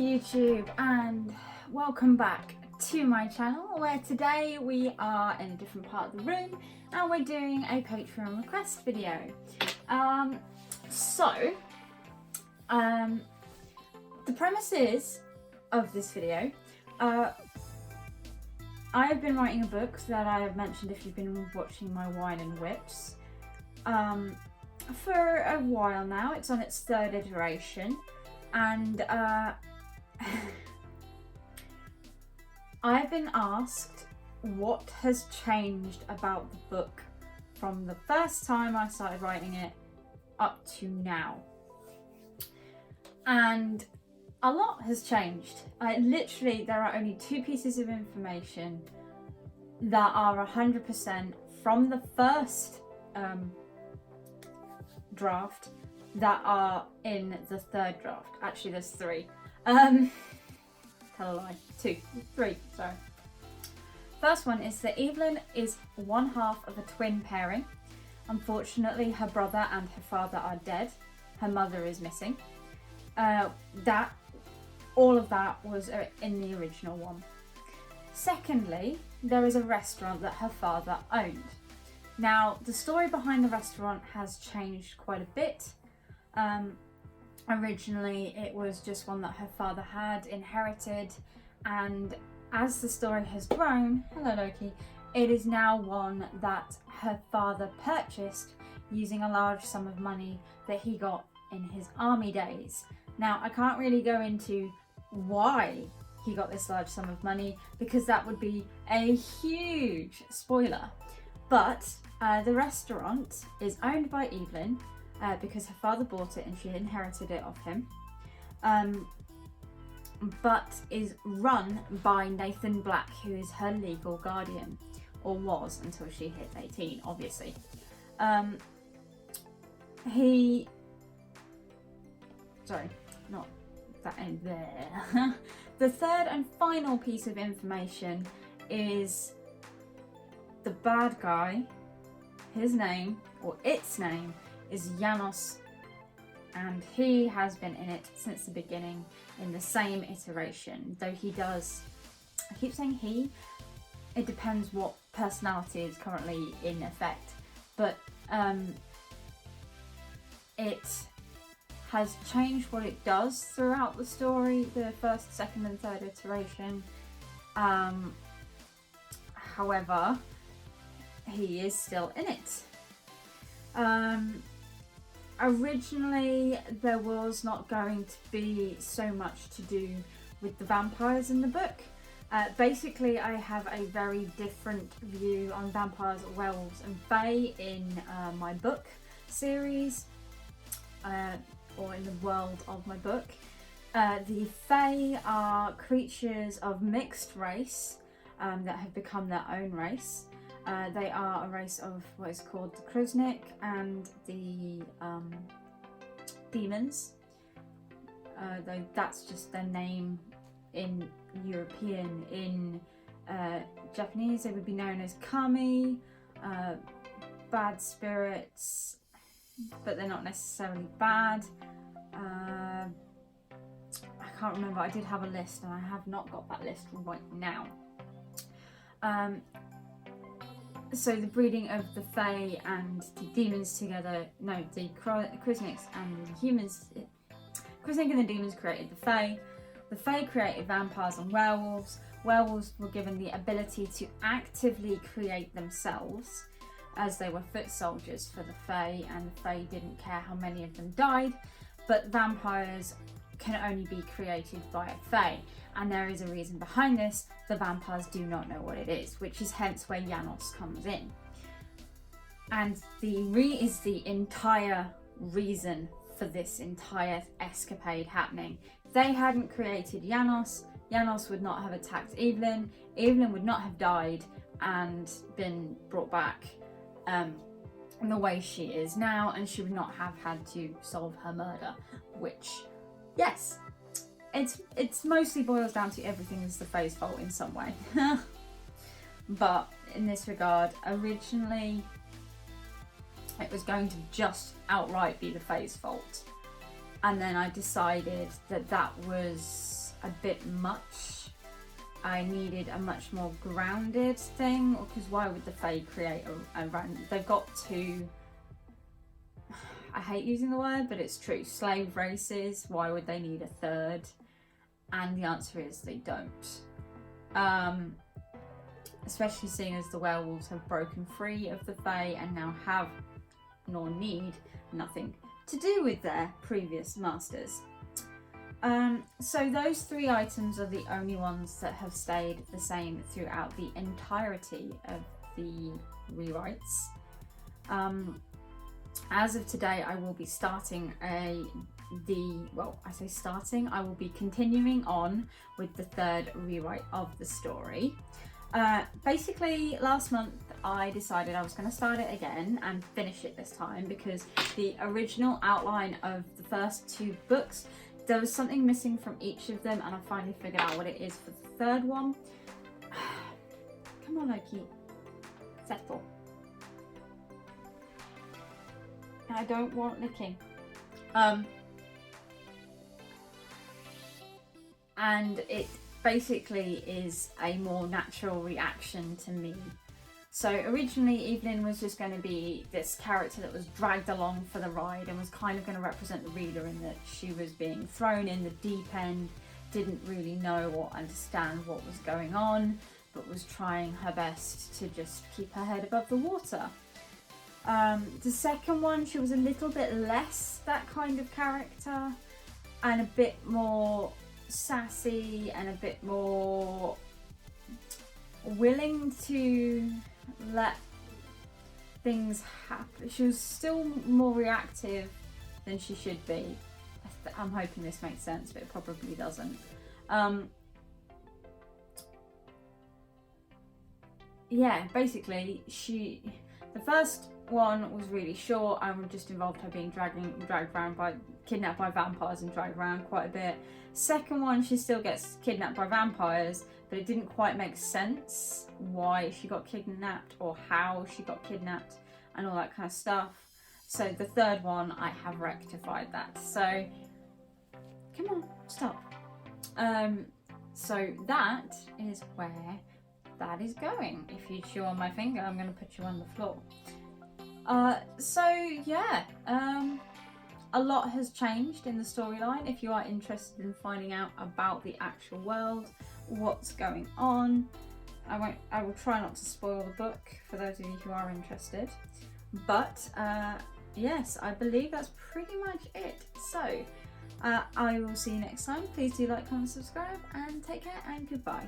YouTube, and welcome back to my channel, where today we are in a different part of the room and we're doing a Patreon request video. The premises of this video, I have been writing a book that I have mentioned if you've been watching my Wine and Whips for a while now. It's on its third iteration, and I've been asked what has changed about the book from the first time I started writing it up to now. And a lot has changed. Literally, there are only two pieces of information that are 100% from the first draft that are in the third draft. Actually, there's three. Tell a lie. Three, sorry. First one is that Evelyn is one half of a twin pairing. Unfortunately, her brother and her father are dead. Her mother is missing. All of that was in the original one. Secondly, there is a restaurant that her father owned. Now, the story behind the restaurant has changed quite a bit. Originally, it was just one that her father had inherited, and as the story has grown, hello Loki, it is now one that her father purchased using a large sum of money that he got in his army days. Now, I can't really go into why he got this large sum of money because that would be a huge spoiler. But the restaurant is owned by Evelyn because her father bought it and she inherited it off him, but is run by Nathan Black, who is her legal guardian, or was until she hit 18, obviously. Sorry, not that end there. The third and final piece of information is the bad guy. His name, or its name, is Janos, and he has been in it since the beginning in the same iteration. Though he does, I keep saying he, it depends what personality is currently in effect, but it has changed what it does throughout the story, the first, second and third iteration. However, he is still in it. Originally, there was not going to be so much to do with the vampires in the book. Basically, I have a very different view on vampires, werewolves and fae in my book series, or in the world of my book. The fae are creatures of mixed race that have become their own race. They are a race of what is called the Kruznik and the demons. Though that's just their name in European. In Japanese, they would be known as kami, bad spirits, but they're not necessarily bad. I can't remember. I did have a list, and I have not got that list right now. So the breeding of the fae and the demons together, no, the Kruzniks and the humans, Kruznik and the demons created the fae created vampires and werewolves. Werewolves were given the ability to actively create themselves, as they were foot soldiers for the fae, and the fae didn't care how many of them died, but vampires can only be created by a fae. And there is a reason behind this. The vampires do not know what it is, which is hence where Janos comes in. And is the entire reason for this entire escapade happening. If they hadn't created Janos, Janos would not have attacked Evelyn. Evelyn would not have died and been brought back in the way she is now, and she would not have had to solve her murder, which, yes, it's mostly boils down to everything is the fae's fault in some way. But in this regard, originally it was going to just outright be the fae's fault, and then I decided that that was a bit much. I needed a much more grounded thing, because why would the Fae create a random... They've got two... I hate using the word, but it's true. Slave races, why would they need a third? And the answer is they don't. Especially seeing as the werewolves have broken free of the Fae and now have, nor need, nothing to do with their previous masters. So those 3 items are the only ones that have stayed the same throughout the entirety of the rewrites. As of today, I will be starting I will be continuing on with the 3rd rewrite of the story. Basically, last month I decided I was going to start it again and finish it this time, because the original outline of the first 2 books, there was something missing from each of them, and I finally figured out what it is for the 3rd one. Come on, Loki. Settle. I don't want licking. And it basically is a more natural reaction to me. So originally Evelyn was just going to be this character that was dragged along for the ride and was kind of going to represent the reader in that she was being thrown in the deep end, didn't really know or understand what was going on, but was trying her best to just keep her head above the water. The second one, she was a little bit less that kind of character and a bit more sassy and a bit more willing to let things happen. She was still more reactive than she should be. I'm hoping this makes sense, but it probably doesn't. Yeah, basically, the first one was really short and just involved her being kidnapped by vampires and dragged around quite a bit. Second one, she still gets kidnapped by vampires, but it didn't quite make sense why she got kidnapped or how she got kidnapped and all that kind of stuff. So the 3rd one, I have rectified that. So, come on, stop. So that is where that is going. If you chew on my finger, I'm going to put you on the floor. A lot has changed in the storyline. If you are interested in finding out about the actual world, what's going on, I will try not to spoil the book for those of you who are interested. But yes, I believe that's pretty much it. So I will see you next time. Please do like, comment, subscribe, and take care, and goodbye.